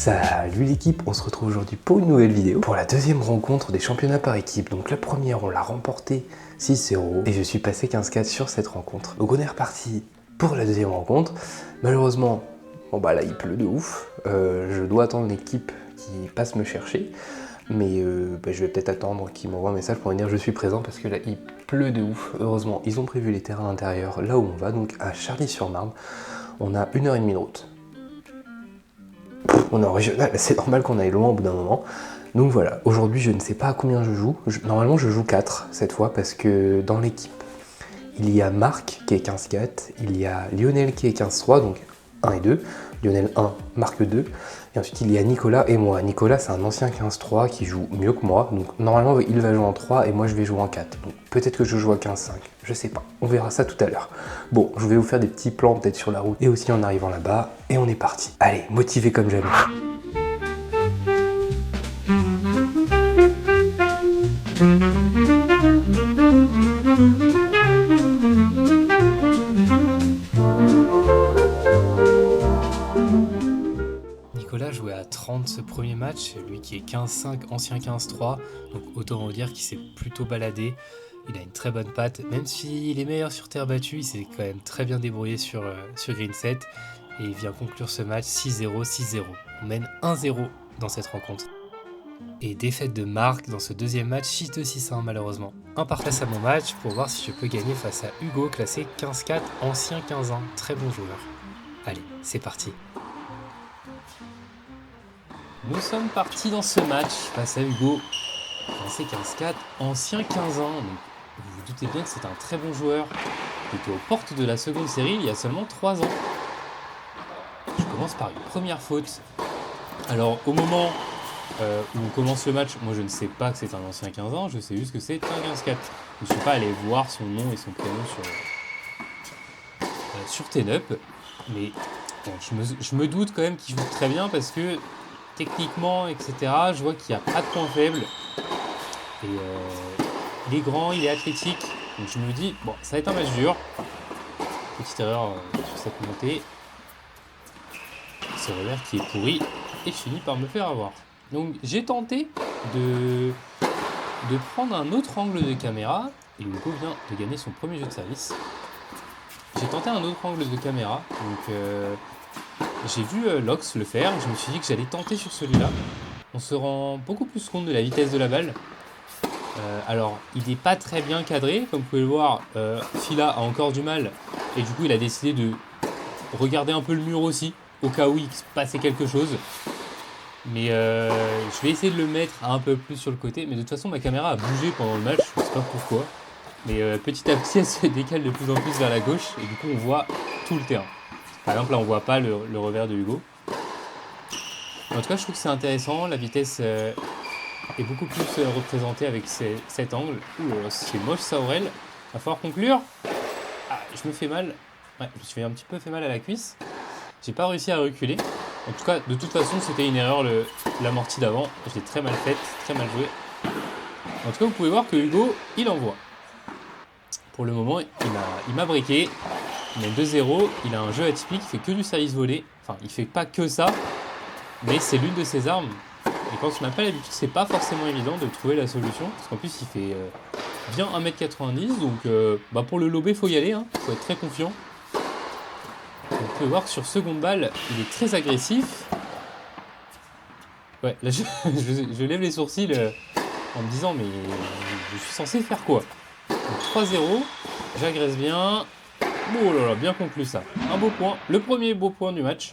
Salut l'équipe, on se retrouve aujourd'hui pour une nouvelle vidéo, pour la deuxième rencontre des championnats par équipe. Donc la première, on l'a remportée 6-0 et je suis passé 15-4 sur cette rencontre. Donc on est reparti pour la deuxième rencontre. Malheureusement, bon bah là il pleut de ouf, je dois attendre l'équipe qui passe me chercher. Mais je vais peut-être attendre qu'ils m'envoient un message pour me dire je suis présent parce que là il pleut de ouf. Heureusement, ils ont prévu les terrains intérieurs là où on va, donc à Charlie-sur-Marne. On a 1h30 de route. On est en régional, c'est normal qu'on aille loin au bout d'un moment. Donc voilà, aujourd'hui je ne sais pas à combien je joue. Normalement je joue 4 cette fois parce que dans l'équipe, il y a Marc qui est 15-4, il y a Lionel qui est 15-3, donc 1 et 2. Lionel 1, Marc 2. Et ensuite il y a Nicolas et moi. Nicolas c'est un ancien 15-3 qui joue mieux que moi. Donc normalement il va jouer en 3 et moi je vais jouer en 4. Donc peut-être que je joue à 15-5, je sais pas. On verra ça tout à l'heure. Bon, je vais vous faire des petits plans peut-être sur la route et aussi en arrivant là-bas. Et on est parti. Allez, motivé comme jamais. Nicolas jouait à 30 ce premier match, lui qui est 15-5, ancien 15-3, donc autant vous dire qu'il s'est plutôt baladé. Il a une très bonne patte, même s'il est meilleur sur terre battue, il s'est quand même très bien débrouillé sur green set et il vient conclure ce match 6-0, 6-0. On mène 1-0 dans cette rencontre. Et défaite de Marc dans ce deuxième match, 6-2, 6-1 malheureusement. Un par face à mon match pour voir si je peux gagner face à Hugo, classé 15-4, ancien 15-1, très bon joueur. Allez, c'est parti. Nous sommes partis dans ce match face à Hugo, classé 15-4, ancien 15 ans. Donc, vous vous doutez bien que c'est un très bon joueur qui était aux portes de la seconde série il y a seulement 3 ans. Je commence par une première faute. Alors au moment où on commence le match, moi je ne sais pas que c'est un ancien 15 ans, je sais juste que c'est un 15-4. Je ne suis pas allé voir son nom et son prénom sur TNUP, mais bon, je me doute quand même qu'il joue très bien parce que techniquement, etc., je vois qu'il n'y a pas de point faible. Et il est grand, il est athlétique. Donc je me dis, bon, ça va être un match dur. Petite erreur sur cette montée. Ce revers qui est pourri. Et je finis par me faire avoir. Donc j'ai tenté de prendre un autre angle de caméra. Et Hugo vient de gagner son premier jeu de service. J'ai tenté un autre angle de caméra. Donc j'ai vu Lox le faire. Je me suis dit que j'allais tenter sur celui-là. On se rend beaucoup plus compte de la vitesse de la balle. Alors, il n'est pas très bien cadré. Comme vous pouvez le voir, Fila a encore du mal. Et du coup, il a décidé de regarder un peu le mur aussi, au cas où il se passait quelque chose. Mais je vais essayer de le mettre un peu plus sur le côté. Mais de toute façon, ma caméra a bougé pendant le match. Je ne sais pas pourquoi. Mais petit à petit, elle se décale de plus en plus vers la gauche. Et du coup, on voit tout le terrain. Par exemple, là, on ne voit pas le revers de Hugo. En tout cas, je trouve que c'est intéressant. La vitesse est beaucoup plus représentée avec cet angle. Ouh, c'est moche ça, Aurel. Va falloir conclure. Ah, je me fais mal. Ouais, je me suis un petit peu fait mal à la cuisse. J'ai pas réussi à reculer. En tout cas, de toute façon, c'était une erreur l'amorti d'avant. Je l'ai très mal faite, très mal joué. En tout cas, vous pouvez voir que Hugo, il envoie. Pour le moment, il m'a briqué. Il mène 2-0. Il a un jeu atypique. Il fait que du service volé. Enfin, il fait pas que ça. Mais c'est l'une de ses armes. Et quand on n'a pas l'habitude, c'est pas forcément évident de trouver la solution. Parce qu'en plus, il fait bien 1m90. Donc pour le lober, il faut y aller. Il faut être très confiant. Donc, vous pouvez voir que sur seconde balle, il est très agressif. Ouais, là, je lève les sourcils en me disant, mais je suis censé faire quoi? Donc 3-0. J'agresse bien. Oh là là, bien conclu ça. Un beau point. Le premier beau point du match.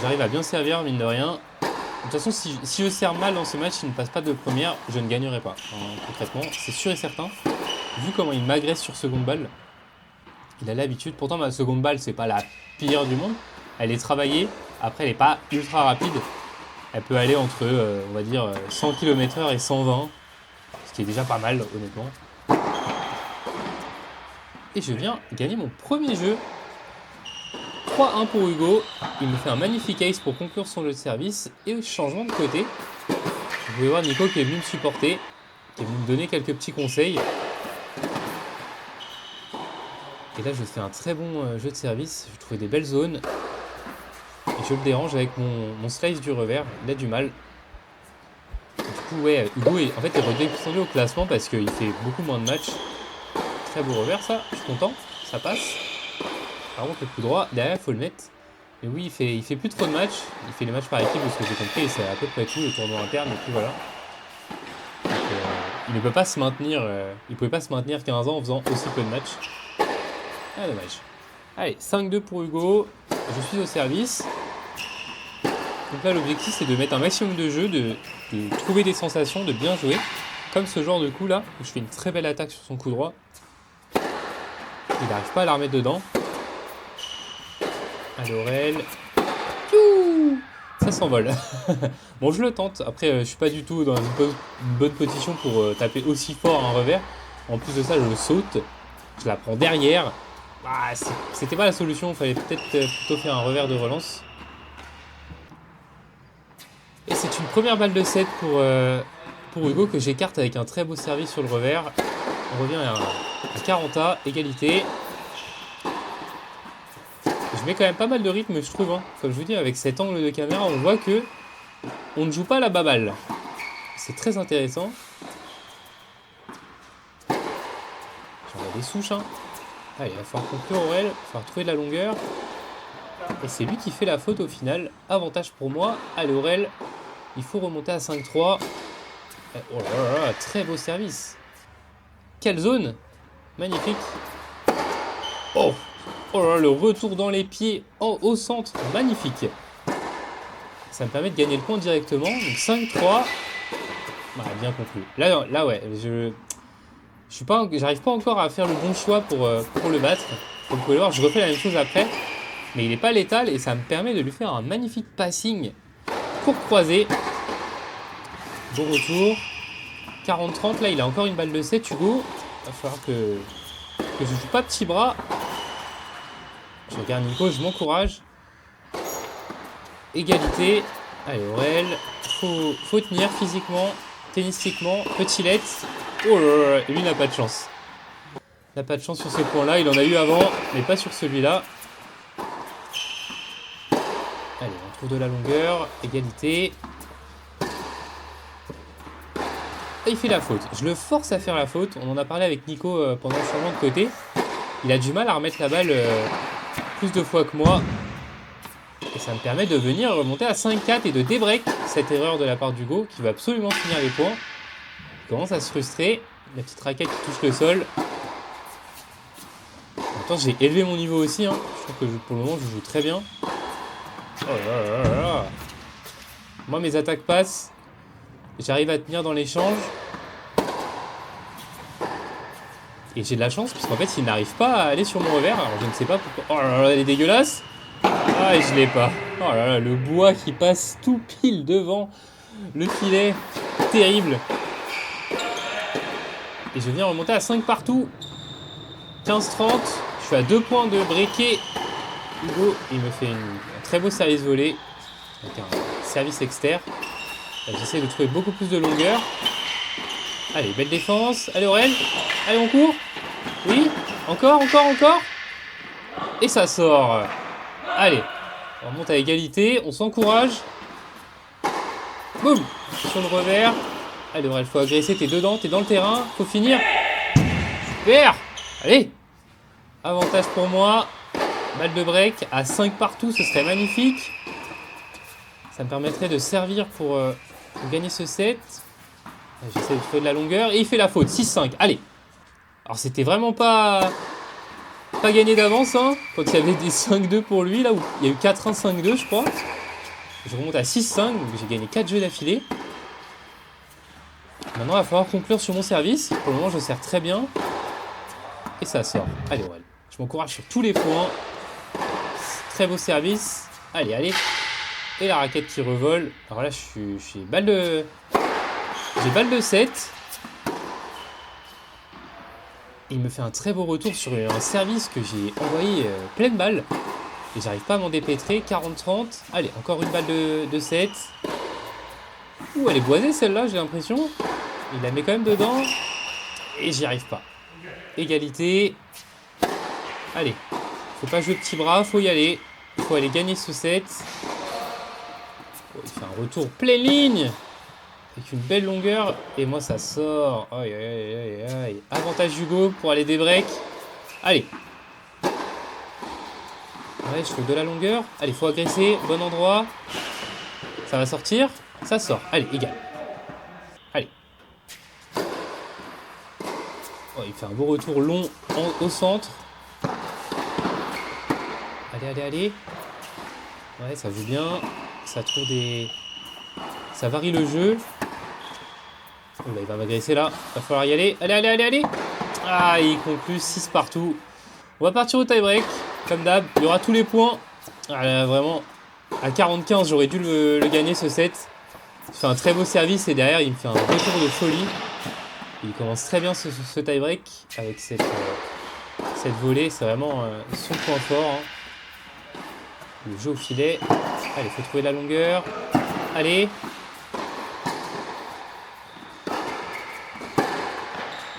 J'arrive à bien servir, mine de rien. De toute façon, si je sers mal dans ce match, il ne passe pas de première, je ne gagnerai pas. Concrètement, c'est sûr et certain. Vu comment il m'agresse sur seconde balle, il a l'habitude. Pourtant, ma seconde balle, c'est pas la pire du monde. Elle est travaillée. Après, elle n'est pas ultra rapide. Elle peut aller entre, on va dire, 100 km/h et 120. Ce qui est déjà pas mal, honnêtement. Et je viens gagner mon premier jeu. 3-1 pour Hugo, il me fait un magnifique ace pour conclure son jeu de service et changement de côté. Vous pouvez voir Nico qui est venu me supporter, qui est venu me donner quelques petits conseils. Et là je fais un très bon jeu de service, je trouvais des belles zones. Et je le dérange avec mon slice du revers. Il a du mal. Et du coup, ouais, Hugo, en fait, est redescendu au classement parce qu'il fait beaucoup moins de matchs. Très beau revers, ça. Je suis content. Ça passe. Par contre, le coup droit, derrière, il faut le mettre. Mais oui, il fait plus trop de matchs. Il fait les matchs par équipe, de ce que j'ai compris. Et c'est à peu près tout, le tournoi interne. Et puis voilà. Donc, il ne peut pas se maintenir. Il pouvait pas se maintenir 15 ans en faisant aussi peu de matchs. Ah, dommage. Allez, 5-2 pour Hugo. Je suis au service. Donc là, l'objectif, c'est de mettre un maximum de jeu, de trouver des sensations, de bien jouer. Comme ce genre de coup là, où je fais une très belle attaque sur son coup droit. Il n'arrive pas à la remettre dedans. À l'Aurel. Ça s'envole. Bon, je le tente. Après, je suis pas du tout dans une bonne position pour taper aussi fort un revers. En plus de ça, je saute. Je la prends derrière. Ah, c'était pas la solution. Il fallait peut-être plutôt faire un revers de relance. Et c'est une première balle de 7 pour Hugo que j'écarte avec un très beau service sur le revers. On revient à 40A, égalité. Je mets quand même pas mal de rythme, je trouve. Hein. Comme je vous dis, avec cet angle de caméra, on voit que on ne joue pas la baballe. C'est très intéressant. J'envoie des souches. Hein. Allez, il va falloir conclure Aurel. Il va falloir trouver de la longueur. Et c'est lui qui fait la faute au final. Avantage pour moi. Allez, Aurel. Il faut remonter à 5-3. Oh là là, très beau service. Quelle zone. Magnifique. Oh, oh là là, le retour dans les pieds au centre. Magnifique. Ça me permet de gagner le point directement. Donc 5-3. Bah, bien conclu. Là ouais, j'arrive pas encore à faire le bon choix pour le battre. Comme vous pouvez le voir, je refais la même chose après. Mais il n'est pas létal et ça me permet de lui faire un magnifique passing. Court croisé. Bon retour. 40-30, là il a encore une balle de 7, Hugo. Il va falloir que je joue pas petit bras. Je regarde Nico, je m'encourage. Égalité. Allez, Aurel. Faut tenir physiquement, tennistiquement. Petit let. Oh là là, lui n'a pas de chance. Il n'a pas de chance sur ce point-là. Il en a eu avant, mais pas sur celui-là. Allez, on trouve de la longueur. Égalité. Et il fait la faute. Je le force à faire la faute. On en a parlé avec Nico pendant le changement de côté. Il a du mal à remettre la balle plus de fois que moi. Et ça me permet de venir remonter à 5-4 et de débreak cette erreur de la part d'Hugo qui va absolument finir les points. Il commence à se frustrer. La petite raquette qui touche le sol. En même temps, j'ai élevé mon niveau aussi. Hein. Je trouve que pour le moment, je joue très bien. Oh là là là là. Moi, mes attaques passent. J'arrive à tenir dans l'échange. Et j'ai de la chance, parce qu'en fait, il n'arrive pas à aller sur mon revers. Alors, je ne sais pas pourquoi. Oh là là, elle est dégueulasse. Ah, et je l'ai pas. Oh là là, le bois qui passe tout pile devant le filet. Terrible. Et je viens remonter à 5 partout. 15-30. Je suis à 2 points de breaker. Hugo, il me fait un très beau service volé. Avec un service externe. J'essaie de trouver beaucoup plus de longueur. Allez, belle défense. Allez, Aurel. Allez, on court. Oui. Encore. Et ça sort. Allez. On remonte à égalité. On s'encourage. Boum. Sur le revers. Allez, Aurel, faut agresser. T'es dedans. T'es dans le terrain. Faut finir. Super. Allez. Avantage pour moi. Balle de break. À 5 partout, ce serait magnifique. Ça me permettrait de servir pour gagner ce set. J'essaie de trouver de la longueur. Et il fait la faute. 6-5. Allez. Alors, c'était vraiment pas gagné d'avance. Hein, quand il y avait des 5-2 pour lui. Là où il y a eu 4-1, 5-2, je crois. Je remonte à 6-5. Donc, j'ai gagné 4 jeux d'affilée. Maintenant, il va falloir conclure sur mon service. Pour le moment, je sers très bien. Et ça sort. Allez, Aurel. Je m'encourage sur tous les points. Très beau service. Allez, allez. Et la raquette qui revole. Alors là, je suis balle de... J'ai balle de 7. Il me fait un très beau retour sur un service que j'ai envoyé pleine balle. Et j'arrive pas à m'en dépêtrer. 40-30. Allez, encore une balle de 7. Ouh, elle est boisée celle-là, j'ai l'impression. Il la met quand même dedans. Et j'y arrive pas. Égalité. Allez. Faut pas jouer petit bras, faut y aller. Il faut aller gagner ce set. Oh, il fait un retour pleine ligne. Avec une belle longueur. Et moi, ça sort. Aïe, aïe, aïe, aïe, aïe. Avantage Hugo pour aller des breaks. Allez. Ouais, je trouve de la longueur. Allez, faut agresser. Bon endroit. Ça va sortir. Ça sort. Allez, égal. Allez. Oh, il fait un beau retour long au centre. Allez, allez, allez. Ouais, ça joue bien. Ça trouve des... Ça varie le jeu. Oh là, il va m'agresser là. Va falloir y aller. Allez, allez, allez, allez. Ah, il conclut 6 partout. On va partir au tie-break. Comme d'hab, il y aura tous les points. Ah là, vraiment, à 45, j'aurais dû le gagner ce set. Il fait un très beau service et derrière, il me fait un retour de folie. Il commence très bien ce tie-break avec cette volée. C'est vraiment son point fort. Hein. Le jeu au filet. Allez, il faut trouver la longueur. Allez.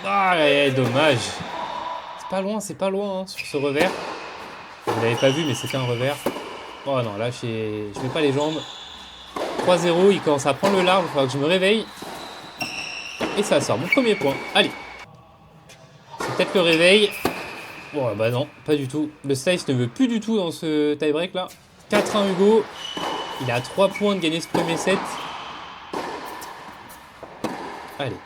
Ah, dommage. C'est pas loin hein, sur ce revers. Vous l'avez pas vu, mais c'était un revers. Oh non, là, je mets pas les jambes. 3-0, il commence à prendre le large. Il va falloir que je me réveille. Et ça sort, mon premier point. Allez. C'est peut-être le réveil. Bon, bah non, pas du tout. Le slice ne veut plus du tout dans ce tie-break là. 4-1 Hugo. Il a 3 points de gagner ce premier set. Allez.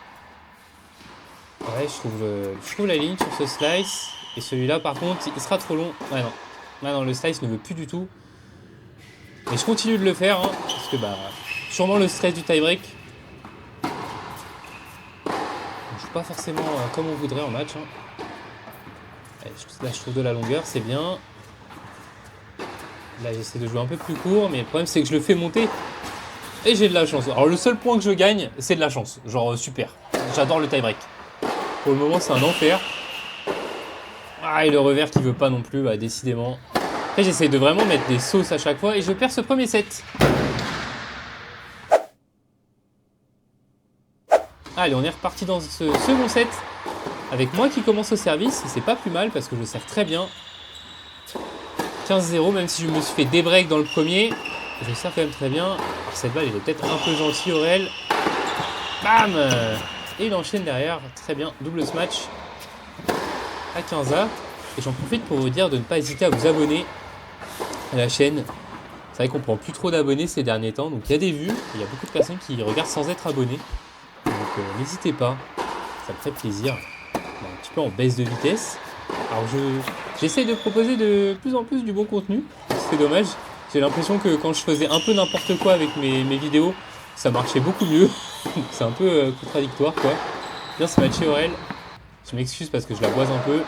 Ouais, je trouve la ligne sur ce slice. Et celui-là, par contre, il sera trop long. Ah non. Ah non, le slice ne veut plus du tout. Mais je continue de le faire. Hein, parce que, bah, sûrement le stress du tie-break. On joue pas forcément comme on voudrait en match. Hein. Allez, là, je trouve de la longueur, c'est bien. Là, j'essaie de jouer un peu plus court. Mais le problème, c'est que je le fais monter. Et j'ai de la chance. Alors, le seul point que je gagne, c'est de la chance. Genre, super. J'adore le tie-break. Pour le moment, c'est un enfer. Ah, et le revers qui veut pas non plus, bah, décidément. Après, j'essaie de vraiment mettre des sauces à chaque fois et je perds ce premier set. Allez, on est reparti dans ce second set. Avec moi qui commence au service. Et c'est pas plus mal parce que je sers très bien. 15-0, même si je me suis fait des breaks dans le premier. Je sers quand même très bien. Alors, cette balle, il est peut-être un peu gentil, Aurel. Bam! Et il enchaîne derrière. Très bien, double smash. À 15A. Et j'en profite pour vous dire de ne pas hésiter à vous abonner à la chaîne. C'est vrai qu'on prend plus trop d'abonnés ces derniers temps, donc il y a des vues, il y a beaucoup de personnes qui regardent sans être abonnés. Donc n'hésitez pas, ça me ferait plaisir. Un petit peu en baisse de vitesse. Alors j'essaie de proposer de plus en plus du bon contenu, c'est dommage. J'ai l'impression que quand je faisais un peu n'importe quoi avec mes vidéos, ça marchait beaucoup mieux. C'est un peu contradictoire quoi. Bien se matcher Aurel. Je m'excuse parce que je la boise un peu.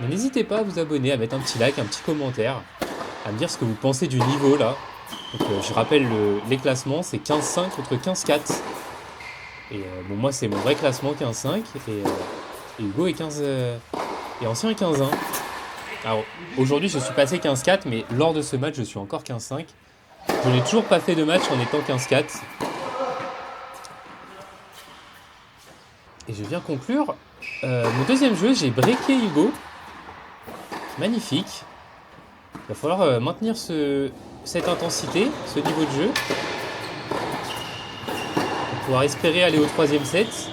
Mais n'hésitez pas à vous abonner, à mettre un petit like, un petit commentaire, à me dire ce que vous pensez du niveau là. Donc, je rappelle les classements, c'est 15-5 contre 15-4. Et bon, moi c'est mon vrai classement 15-5 et Hugo est ancien 15-1. Alors aujourd'hui je suis passé 15-4, mais lors de ce match je suis encore 15-5. Je n'ai toujours pas fait de match en étant 15-4. Et je viens conclure mon deuxième jeu, j'ai breaké Hugo. Magnifique. Il va falloir maintenir cette intensité, ce niveau de jeu. Pour pouvoir espérer aller au troisième set.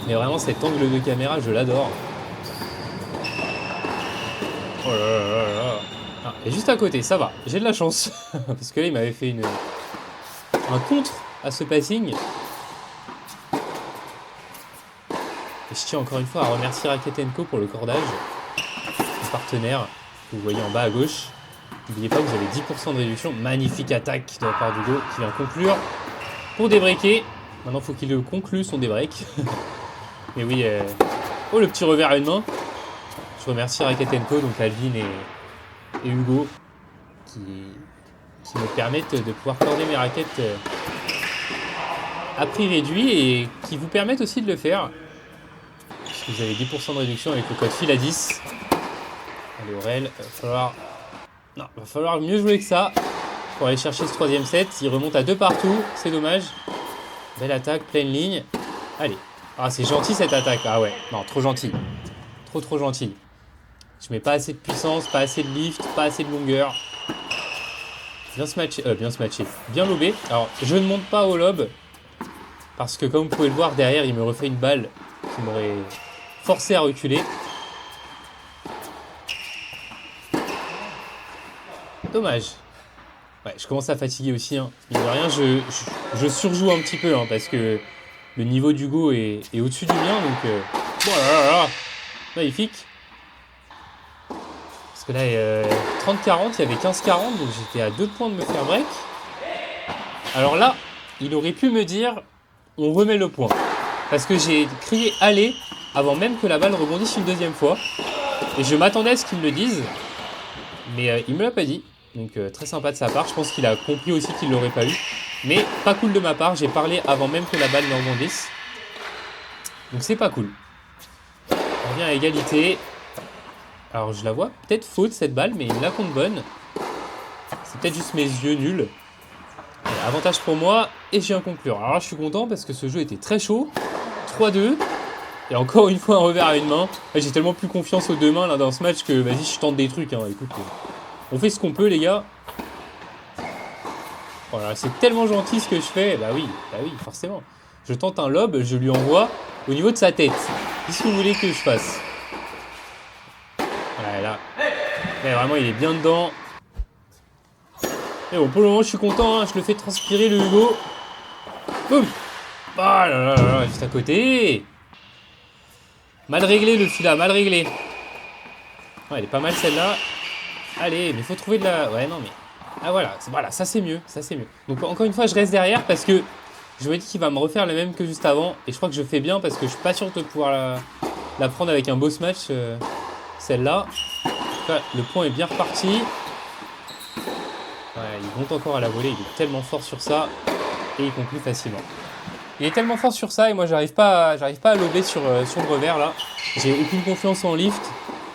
Mais vraiment cet angle de caméra, je l'adore. Oh là là là là. Ah, et juste à côté, ça va, j'ai de la chance. Parce que là, il m'avait fait un contre à ce passing. Et je tiens encore une fois à remercier Racket & Co pour le cordage. Mon partenaire, que vous voyez en bas à gauche. N'oubliez pas que vous avez 10% de réduction. Magnifique attaque de la part d'Hugo qui vient conclure pour débreaker. Maintenant, il faut qu'il le conclue son débreak. Mais oui, oh le petit revers à une main. Je remercie Racket & Co, donc Alvin et Hugo, qui me permettent de pouvoir corder mes raquettes à prix réduit et qui vous permettent aussi de le faire. Puisque vous avez 10% de réduction avec le code FIL10. Allez Aurel, va falloir mieux jouer que ça pour aller chercher ce troisième set. Il remonte à 2 partout, c'est dommage. Belle attaque, pleine ligne. Allez. Ah c'est gentil cette attaque. Ah ouais, non, trop gentil. Trop gentil. Je mets pas assez de puissance, pas assez de lift, pas assez de longueur. Bien se matcher, bien lobé. Alors, je ne monte pas au lob. Parce que comme vous pouvez le voir, derrière, il me refait une balle qui m'aurait forcé à reculer. Dommage. Ouais, je commence à fatiguer aussi. Hein. Mine de rien, je surjoue un petit peu hein, parce que le niveau d'Hugo est au-dessus du mien. Donc, voilà, magnifique. Parce que là, 30-40, il y avait 15-40, donc j'étais à 2 points de me faire break. Alors là, il aurait pu me dire, on remet le point. Parce que j'ai crié « Allez » avant même que la balle rebondisse une deuxième fois. Et je m'attendais à ce qu'il me le dise. Mais il me l'a pas dit. Donc très sympa de sa part. Je pense qu'il a compris aussi qu'il l'aurait pas eu. Mais pas cool de ma part. J'ai parlé avant même que la balle ne rebondisse. Donc c'est pas cool. On revient à égalité. Alors je la vois peut-être faute cette balle. Mais il la compte bonne. C'est peut-être juste mes yeux nuls. Avantage pour moi. Et je viens conclure. Alors là je suis content parce que ce jeu était très chaud. 3-2. Et encore une fois un revers à une main. J'ai tellement plus confiance aux deux mains là dans ce match que vas-y je tente des trucs. Hein. Écoute, on fait ce qu'on peut les gars. Voilà, c'est tellement gentil ce que je fais. Bah oui, forcément. Je tente un lob, je lui envoie au niveau de sa tête. Qu'est-ce que vous voulez que je fasse? Voilà, là. Mais vraiment il est bien dedans. Et bon pour le moment je suis content. Hein. Je le fais transpirer le Hugo. Boum. Oh là là là, juste à côté. Mal réglé le fila, mal réglé. Ouais, elle est pas mal celle-là. Allez, mais il faut trouver de la... Ouais, non mais... Ah voilà, ça c'est mieux, ça c'est mieux. Donc encore une fois, je reste derrière parce que je me dis qu'il va me refaire le même que juste avant. Et je crois que je fais bien parce que je suis pas sûr de pouvoir la prendre avec un beau smash, celle-là. En tout cas, le point est bien reparti. Ouais, il monte encore à la volée, il est tellement fort sur ça. Et il conclut facilement. Il est tellement fort sur ça et moi j'arrive pas à lober sur le revers là. J'ai aucune confiance en lift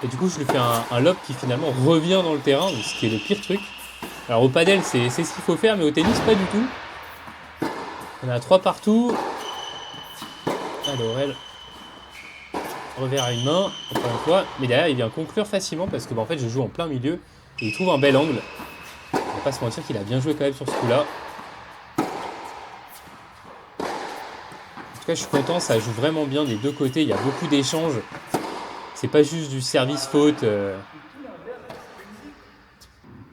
et du coup je lui fais un lob qui finalement revient dans le terrain, ce qui est le pire truc. Alors au padel c'est ce qu'il faut faire mais au tennis pas du tout. On a 3 partout. Alors elle revers à une main encore une fois, mais derrière il vient conclure facilement parce que en fait je joue en plein milieu et il trouve un bel angle. On va pas se mentir qu'il a bien joué quand même sur ce coup là. En tout cas, je suis content, ça joue vraiment bien des deux côtés, il y a beaucoup d'échanges. C'est pas juste du service faute.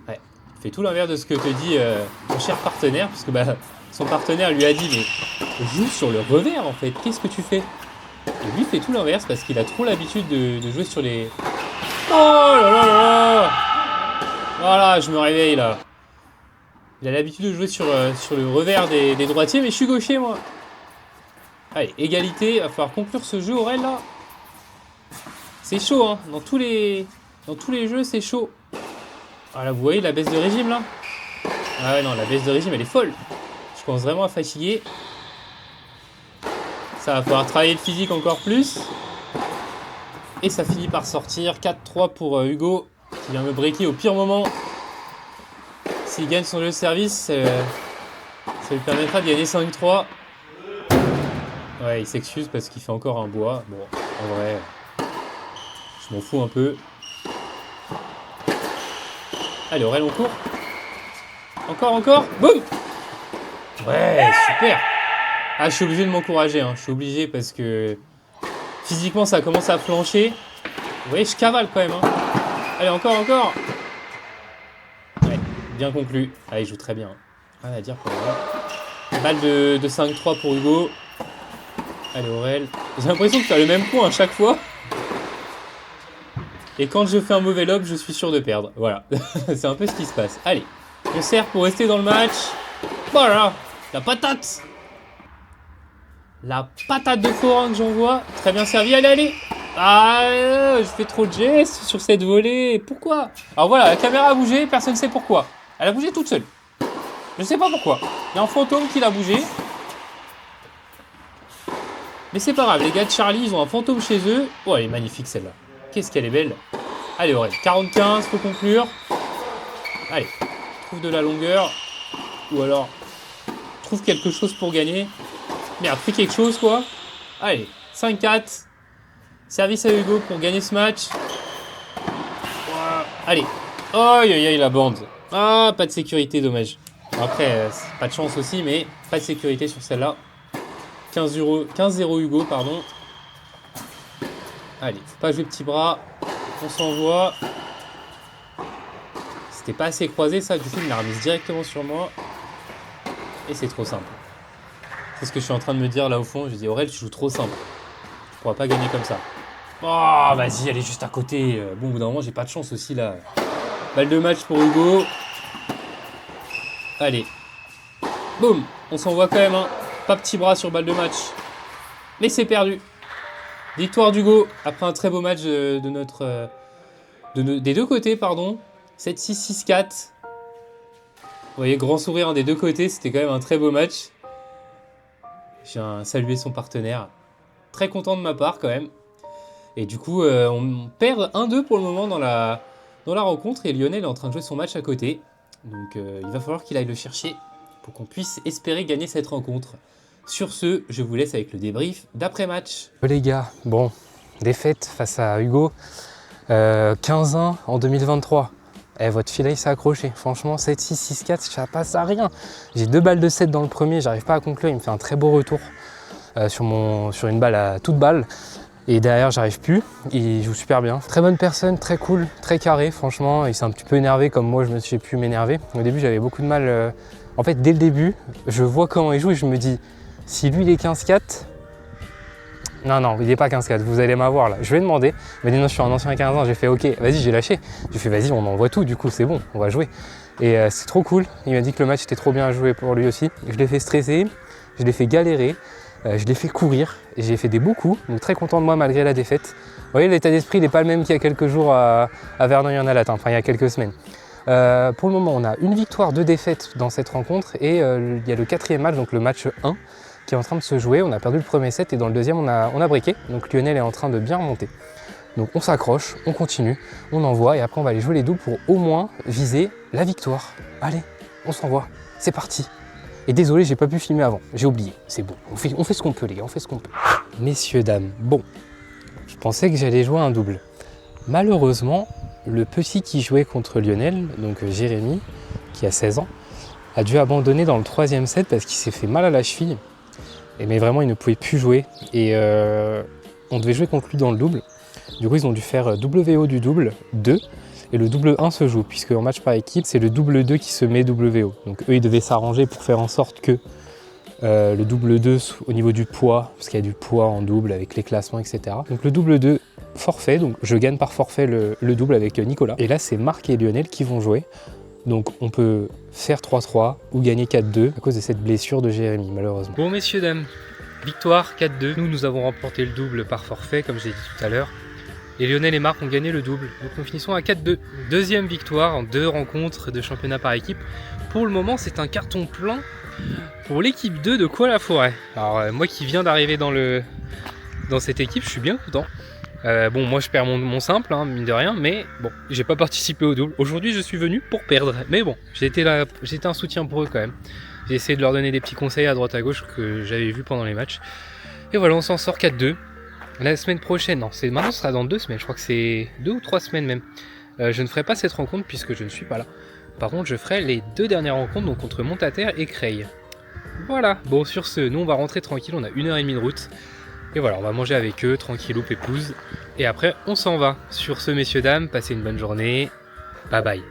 Ouais, il fait tout l'inverse de ce que te dit mon cher partenaire, parce que son partenaire lui a dit mais joue sur le revers en fait, qu'est-ce que tu fais? Et lui fait tout l'inverse parce qu'il a trop l'habitude de jouer sur les... Oh là là là! Voilà, je me réveille là. Il a l'habitude de jouer sur le revers des droitiers, mais je suis gaucher moi. Allez, égalité, il va falloir conclure ce jeu, Aurel, là. C'est chaud, hein. Dans tous les jeux, c'est chaud. Ah, là, vous voyez la baisse de régime, là? Ah ouais, non, la baisse de régime, elle est folle. Je commence vraiment à fatiguer. Ça va falloir travailler le physique encore plus. Et ça finit par sortir. 4-3 pour Hugo, qui vient me breaker au pire moment. S'il gagne son jeu de service, ça lui permettra de gagner 5-3. Ouais, il s'excuse parce qu'il fait encore un bois. Bon, en vrai, je m'en fous un peu. Allez, Aurel, on court. Encore. Boum! Ouais, super! Ah, je suis obligé de m'encourager. Hein. Je suis obligé parce que physiquement, ça commence à flancher. Vous voyez, je cavale quand même. Hein. Allez, encore. Ouais, bien conclu. Ah, il joue très bien. Rien à dire pour Aurel. Balle de 5-3 pour Hugo. Allez Aurel, j'ai l'impression de faire le même point à chaque fois. Et quand je fais un mauvais lob, je suis sûr de perdre. Voilà, c'est un peu ce qui se passe. Allez, on sert pour rester dans le match. Voilà, la patate. La patate de forain que j'envoie. Très bien servi, allez. Ah, je fais trop de gestes sur cette volée. Pourquoi? Alors voilà, la caméra a bougé, personne ne sait pourquoi. Elle a bougé toute seule. Je ne sais pas pourquoi. Il y a un fantôme qui l'a bougé. Mais c'est pas grave, les gars de Charlie, ils ont un fantôme chez eux. Oh, elle est magnifique celle-là. Qu'est-ce qu'elle est belle. Allez, Aurel, 40-15, faut conclure. Allez, trouve de la longueur. Ou alors, trouve quelque chose pour gagner. Merde, fais quelque chose, quoi. Allez, 5-4. Service à Hugo pour gagner ce match. Allez. Aïe aïe aïe la bande. Ah, pas de sécurité, dommage. Après, pas de chance aussi, mais pas de sécurité sur celle-là. 15-0 Hugo, pardon. Allez, faut pas jouer petit bras. On s'envoie. C'était pas assez croisé ça, du coup il me l'a remise directement sur moi. Et c'est trop simple. C'est ce que je suis en train de me dire là au fond. Je dis Aurel, tu joues trop simple. Tu pourras pas gagner comme ça. Oh, vas-y, elle est juste à côté. Bon, au bout d'un moment, j'ai pas de chance aussi là. Balle de match pour Hugo. Allez. Boum. On s'envoie quand même, hein. Pas petit bras sur balle de match. Mais c'est perdu. Victoire d'Hugo après un très beau match de notre... des deux côtés, pardon. 7-6, 6-4. Vous voyez, grand sourire hein, des deux côtés. C'était quand même un très beau match. Je viens saluer son partenaire. Très content de ma part quand même. Et du coup, on perd 1-2 pour le moment dans la rencontre. Et Lionel est en train de jouer son match à côté. Donc il va falloir qu'il aille le chercher pour qu'on puisse espérer gagner cette rencontre. Sur ce, je vous laisse avec le débrief d'après-match. Les gars, bon, défaite face à Hugo. 15-1 en 2023. Votre filet s'est accroché. Franchement, 7-6, 6-4, ça passe à rien. J'ai 2 balles de 7 dans le premier, j'arrive pas à conclure. Il me fait un très beau retour sur une balle à toute balle. Et derrière, j'arrive plus. Il joue super bien. Très bonne personne, très cool, très carré. Franchement, il s'est un petit peu énervé comme moi, j'ai pu m'énerver. Au début, j'avais beaucoup de mal. En fait, dès le début, je vois comment il joue et je me dis, si lui, il est 15-4, non, il n'est pas 15-4, vous allez m'avoir là. Je vais demander, il m'a dit non, je suis un ancien 15 ans. J'ai fait ok, vas-y, j'ai lâché. J'ai fait vas-y, on envoie tout, du coup, c'est bon, on va jouer. Et c'est trop cool. Il m'a dit que le match était trop bien joué pour lui aussi. Je l'ai fait stresser, je l'ai fait galérer, je l'ai fait courir, et j'ai fait des beaux coups. Donc très content de moi malgré la défaite. Vous voyez, l'état d'esprit n'est pas le même qu'il y a quelques jours à Verneuil-en-Alate, enfin il y a quelques semaines. Pour le moment, on a une victoire, 2 défaites dans cette rencontre et il y a le 4e match, donc le match 1, qui est en train de se jouer. On a perdu le premier set et dans le deuxième, on a breaké. Donc Lionel est en train de bien remonter. Donc on s'accroche, on continue, on envoie et après on va aller jouer les doubles pour au moins viser la victoire. Allez, on s'envoie, c'est parti. Et désolé, j'ai pas pu filmer avant, j'ai oublié, c'est bon. On fait ce qu'on peut les gars, on fait ce qu'on peut. Messieurs, dames, bon, je pensais que j'allais jouer un double. Malheureusement, le petit qui jouait contre Lionel, donc Jérémy, qui a 16 ans, a dû abandonner dans le 3e set parce qu'il s'est fait mal à la cheville. Mais vraiment, il ne pouvait plus jouer. Et on devait jouer contre lui dans le double. Du coup, ils ont dû faire WO du double 2. Et le double 1 se joue, puisque en match par équipe, c'est le double 2 qui se met WO. Donc eux, ils devaient s'arranger pour faire en sorte que le double 2 au niveau du poids, parce qu'il y a du poids en double avec les classements, etc. Donc le double 2 forfait, donc je gagne par forfait le double avec Nicolas. Et là, c'est Marc et Lionel qui vont jouer. Donc on peut faire 3-3 ou gagner 4-2 à cause de cette blessure de Jérémy, malheureusement. Bon, messieurs, dames, victoire 4-2. Nous avons remporté le double par forfait, comme j'ai dit tout à l'heure. Et Lionel et Marc ont gagné le double. Donc nous finissons à 4-2. 2e victoire en 2 rencontres de championnat par équipe. Pour le moment, c'est un carton plein pour l'équipe 2 de Coix-la-Forêt. Alors moi qui viens d'arriver dans cette équipe, je suis bien content. Bon, moi je perds mon simple, hein, mine de rien, mais bon, j'ai pas participé au double. Aujourd'hui, je suis venu pour perdre, mais bon, j'étais un soutien pour eux quand même. J'ai essayé de leur donner des petits conseils à droite à gauche que j'avais vus pendant les matchs. Et voilà, on s'en sort 4-2. La semaine prochaine, non, maintenant ce sera dans 2 semaines, je crois que c'est 2 ou 3 semaines même. Je ne ferai pas cette rencontre puisque je ne suis pas là. Par contre, je ferai les 2 dernières rencontres, donc contre Montataire et Creil. Voilà, bon, sur ce, nous on va rentrer tranquille, on a 1h30 de route. Et voilà, on va manger avec eux, tranquillou, pépouze. Et après, on s'en va. Sur ce, messieurs, dames, passez une bonne journée. Bye bye.